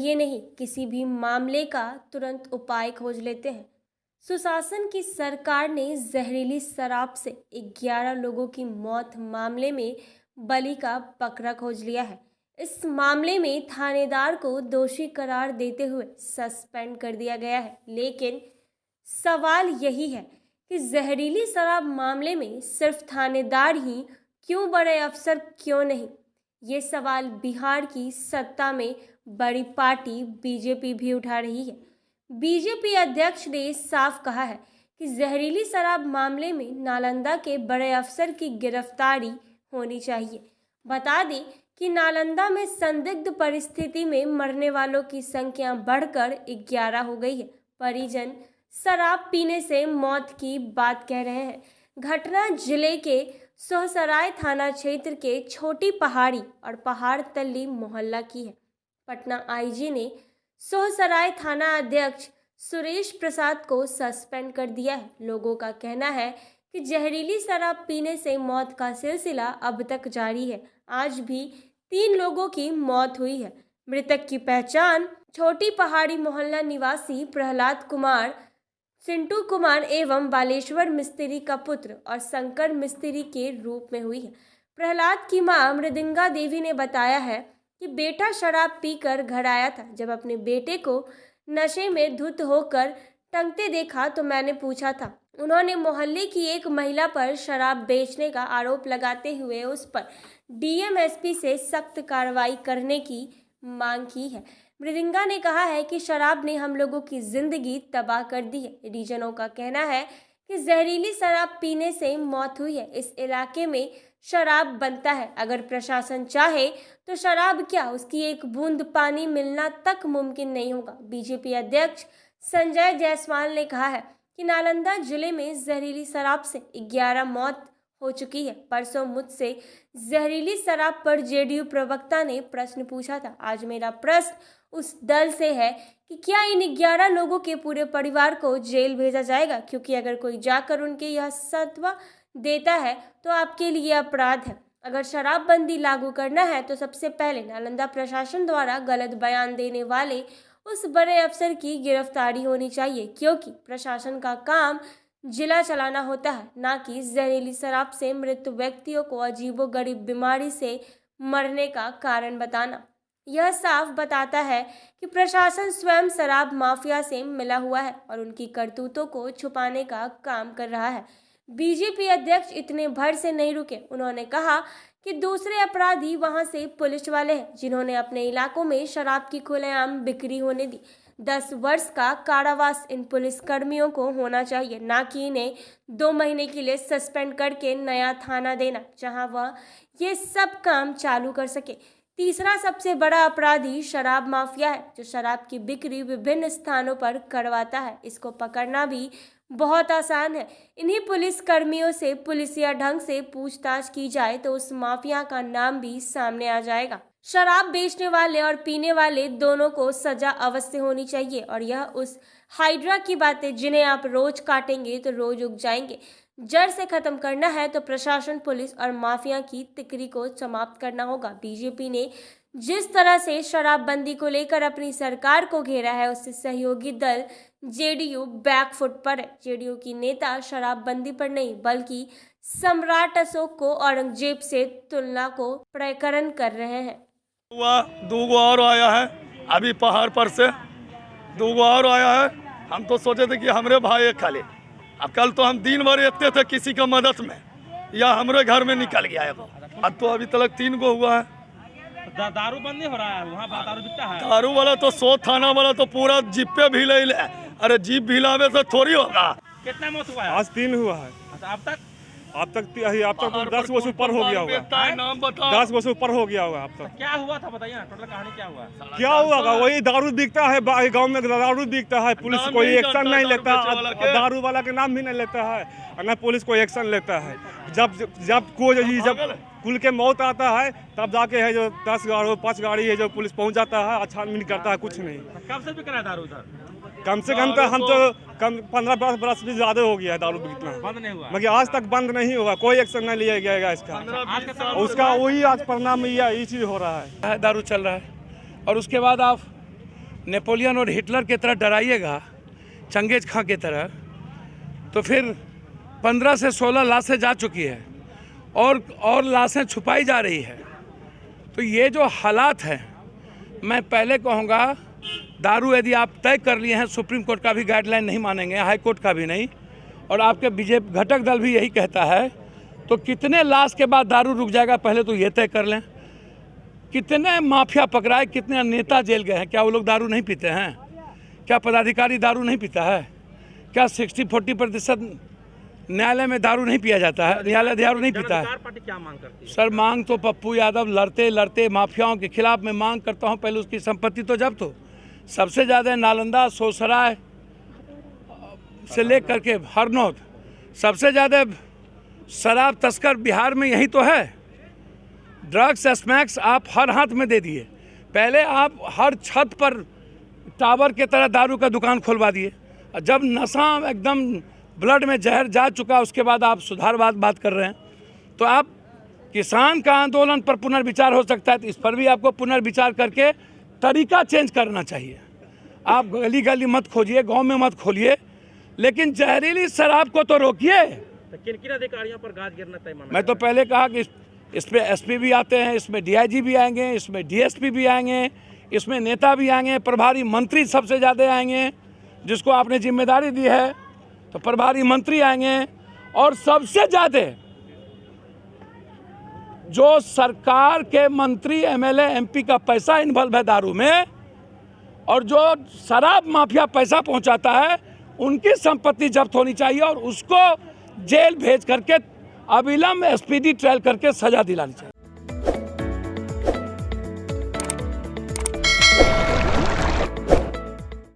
ये नहीं, किसी भी मामले का तुरंत उपाय खोज लेते हैं। सुशासन की सरकार ने जहरीली शराब से 11 लोगों की मौत मामले में बली का बकरा खोज लिया है। इस मामले में थानेदार को दोषी करार देते हुए सस्पेंड कर दिया गया है। लेकिन सवाल यही है कि जहरीली शराब मामले में सिर्फ थानेदार ही क्यों, बड़े अफसर क्यों नहीं? ये सवाल बिहार की सत्ता में बड़ी पार्टी बीजेपी भी उठा रही है। बीजेपी अध्यक्ष ने साफ कहा है कि जहरीली शराब मामले में नालंदा के बड़े अफसर की गिरफ्तारी होनी चाहिए। बता दें कि नालंदा में संदिग्ध परिस्थिति में मरने वालों की संख्या बढ़कर 11 हो गई है। परिजन शराब पीने से मौत की बात कह रहे हैं। घटना जिले के सोहसराय थाना क्षेत्र के छोटी पहाड़ी और पहाड़ तल्ली मोहल्ला की है। पटना आईजी ने सोहसराय थाना अध्यक्ष सुरेश प्रसाद को सस्पेंड कर दिया है। लोगों का कहना है कि जहरीली शराब पीने से मौत का सिलसिला अब तक जारी है। आज भी 3 लोगों की मौत हुई है। मृतक की पहचान छोटी पहाड़ी मोहल्ला निवासी प्रहलाद कुमार, सिंटू कुमार एवं बालेश्वर मिस्त्री का पुत्र और शंकर मिस्त्री के रूप में हुई है। प्रहलाद की मां मृदंगा देवी ने बताया है कि बेटा शराब पीकर घर आया था। जब अपने बेटे को नशे में धुत होकर टंगते देखा तो मैंने पूछा था। उन्होंने मोहल्ले की एक महिला पर शराब बेचने का आरोप लगाते हुए उस पर डीएम एसपी से सख्त कार्रवाई करने की मांग की है। मृदंगा ने कहा है कि शराब ने हम लोगों की जिंदगी तबाह कर दी है। परिजनों का कहना है कि जहरीली शराब पीने से मौत हुई है। इस इलाके में शराब बनता है। अगर प्रशासन चाहे तो शराब क्या, उसकी एक बूंद पानी मिलना तक मुमकिन नहीं होगा। बीजेपी अध्यक्ष संजय जायसवाल ने कहा है कि नालंदा जिले में जहरीली शराब से 11 मौत हो चुकी है। परसों मुझसे जहरीली शराब पर जेडीयू प्रवक्ता ने प्रश्न पूछा था। आज मेरा प्रश्न उस दल से है कि क्या इन 11 लोगों के पूरे परिवार को जेल भेजा जाएगा? क्योंकि अगर कोई जाकर उनके यह सत्वा देता है तो आपके लिए अपराध है। अगर शराबबंदी लागू करना है तो सबसे पहले नालंदा प्रशासन द्वारा गलत बयान देने वाले उस बड़े अफसर की गिरफ्तारी होनी चाहिए, क्योंकि प्रशासन का काम जिला चलाना होता है, ना कि जहरीली शराब से मृत व्यक्तियों को अजीबोगरीब बीमारी से मरने का कारण बताना। यह साफ बताता है कि प्रशासन स्वयं शराब माफिया से मिला हुआ है और उनकी करतूतों को छुपाने का काम कर रहा है। बीजेपी अध्यक्ष इतने भर से नहीं रुके। उन्होंने कहा कि दूसरे अपराधी वहां से पुलिस वाले हैं जिन्होंने अपने इलाकों में शराब की खुलेआम बिक्री होने दी। 10 वर्ष का कारावास इन पुलिस कर्मियों को होना चाहिए, ना कि इन्हें 2 महीने के लिए सस्पेंड करके नया थाना देना जहां वह ये सब काम चालू कर सके। तीसरा सबसे बड़ा अपराधी शराब माफिया है, जो शराब की बिक्री विभिन्न स्थानों पर करवाता है। इसको पकड़ना भी बहुत आसान है। इन्हीं पुलिस कर्मियों से पुलिसिया ढंग से पूछताछ की जाए तो उस माफिया का नाम भी सामने आ जाएगा। शराब बेचने वाले और पीने वाले दोनों को सजा अवश्य होनी चाहिए। और यह उस हाइड्रा की बातें जिन्हें आप रोज काटेंगे तो रोज उग जाएंगे। जड़ से खत्म करना है तो प्रशासन, पुलिस और माफिया की तिकड़ी को समाप्त करना होगा। बीजेपी ने जिस तरह से शराबबंदी को लेकर अपनी सरकार को घेरा है, उससे सहयोगी दल जेडीयू बैकफुट पर है। जेडीयू की नेता शराबबंदी पर नहीं बल्कि सम्राट अशोक को औरंगजेब से तुलना को प्रकरण कर रहे हैं। हुआ 2 और आया है, अभी पहाड़ पर से 2 और आया है। हम तो सोचे थे कि हमारे भाई खाली, अब कल तो हम दिन भर रहते थे किसी का मदद में, या हमारे घर में निकल गया है। अब तो अभी तक 3 गो हुआ है। दारू बंद नहीं हो रहा है, वहाँ दारू बिकता है। दारू वाला तो 100 थाना वाला तो पूरा जीप पे भी ले। अरे जीप भी लावे से थोड़ी होगा। कितना मौत हुआ है? आज 3 हुआ है। अब तक 10 वर्ष ऊपर हो गया होगा। नाम बताओ। 10 वर्ष ऊपर हो गया होगा अब तक। क्या हुआ था बताइए ना, टोटल कहानी क्या हुआ? क्या हुआ? वही दारू बिकता है, गांव में दारू बिकता है, पुलिस कोई एक्शन नहीं लेता। दारू वाला के नाम भी नहीं लेता है और न पुलिस कोई एक्शन लेता है। जब कुल के मौत आता है तब जाके है जो 10 गाड़ी 5 गाड़ी है जो पुलिस पहुंच जाता है, छानबीन करता है, कुछ नहीं। कब से बिक रहा है दारू उधर? कम से कम तो हम तो 15 बरस भी ज्यादा हो गया है दारू बिकना। बंद नहीं हुआ मगर आज तक बंद नहीं हुआ, कोई एक्शन नहीं लिया गया इसका। उसका वही आज परिणाम यही चीज हो रहा है। दारू चल रहा है और उसके बाद आप नेपोलियन और हिटलर की तरह डराइएगा, चंगेज खां की तरह, तो फिर 15 से 16 लाशें जा चुकी है और लाशें छुपाई जा रही है। तो ये जो हालात हैं, मैं पहले कहूँगा दारू यदि आप तय कर लिए हैं, सुप्रीम कोर्ट का भी गाइडलाइन नहीं मानेंगे, हाई कोर्ट का भी नहीं, और आपके बीजेपी घटक दल भी यही कहता है, तो कितने लाश के बाद दारू रुक जाएगा पहले तो ये तय कर लें। कितने माफिया पकड़ाए, कितने नेता जेल गए हैं, क्या वो लोग दारू नहीं पीते हैं? क्या पदाधिकारी दारू नहीं पीता है? क्या 60-40% न्यायालय में दारू नहीं पिया जाता है? न्यायालय दारू नहीं पीता है? सरकार पार्टी क्या मांग करती है? सर मांग तो पप्पू यादव लड़ते लड़ते माफियाओं के खिलाफ मैं मांग करता हूं, पहले उसकी संपत्ति तो जब्त हो। सबसे ज़्यादा नालंदा, सोसराय से लेकर के हरनौत, सबसे ज़्यादा शराब तस्कर बिहार में यही तो है। ड्रग्स स्मैक्स आप हर हाथ में दे दिए। पहले आप हर छत पर टावर के तरह दारू का दुकान खुलवा दिए। जब नशा एकदम ब्लड में जहर जा चुका, उसके बाद आप सुधारवाद बात कर रहे हैं। तो आप किसान का आंदोलन पर पुनर्विचार हो सकता है, तो इस पर भी आपको पुनर्विचार करके तरीका चेंज करना चाहिए। आप गली गली मत खोजिए, गांव में मत खोलिए, लेकिन जहरीली शराब को तो रोकिए। तो किन अधिकारियों पर गाज गिरना तय माना? मैं तो पहले कहा कि इसमें एसपी भी आते हैं, इसमें डीआईजी भी आएंगे, इसमें डीएसपी भी आएंगे, इसमें नेता भी आएंगे, प्रभारी मंत्री सबसे ज़्यादा आएंगे, जिसको आपने जिम्मेदारी दी है तो प्रभारी मंत्री आएंगे, और सबसे ज़्यादा जो सरकार के मंत्री एमएलए एमपी का पैसा इन्वॉल्व है दारू में, और जो शराब माफिया पैसा पहुंचाता है, उनकी संपत्ति जब्त होनी चाहिए और उसको जेल भेज करके अविलंब स्पीडी ट्रायल करके सजा दिलानी चाहिए।